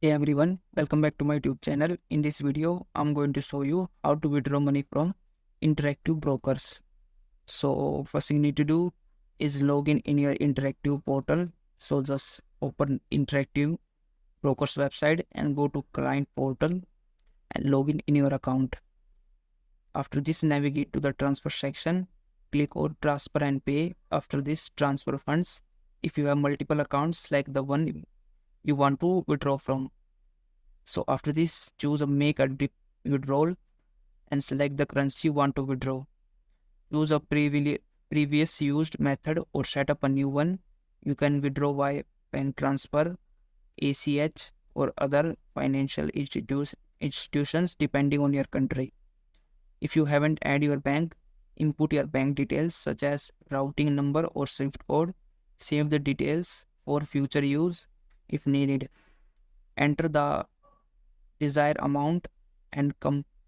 Hey everyone, welcome back to my YouTube channel. In this video, I'm going to show you how to withdraw money from Interactive Brokers. So first thing you need to do is log in your Interactive portal. So just open Interactive Brokers website and go to client portal and log in your account. After this, navigate to the transfer section. Click on transfer and pay. After this, transfer funds. If you have multiple accounts like the one you want to withdraw from. So after this, choose a make a withdrawal and select the currency you want to withdraw. Choose a previous used method or set up a new one. You can withdraw via bank transfer, ACH, or other financial institutions depending on your country. If you haven't added your bank, input your bank details such as routing number or SWIFT code. Save the details for future use if needed. Enter the desired amount and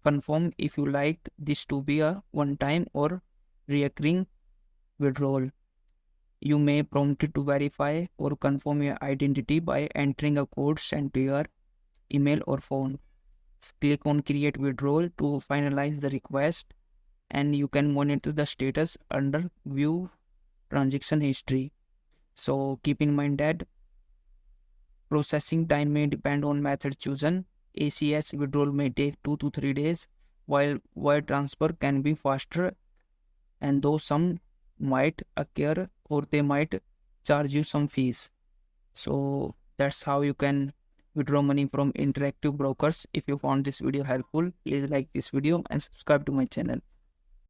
confirm if you like this to be a one-time or recurring withdrawal. You may prompt it to verify or confirm your identity by entering a code sent to your email or phone. Click on create withdrawal to finalize the request, and you can monitor the status under view transaction history. So keep in mind that processing time may depend on method chosen. ACH withdrawal may take 2 to 3 days, while wire transfer can be faster, and though some might occur or they might charge you some fees. So that's how you can withdraw money from Interactive Brokers. If you found this video helpful, please like this video and subscribe to my channel.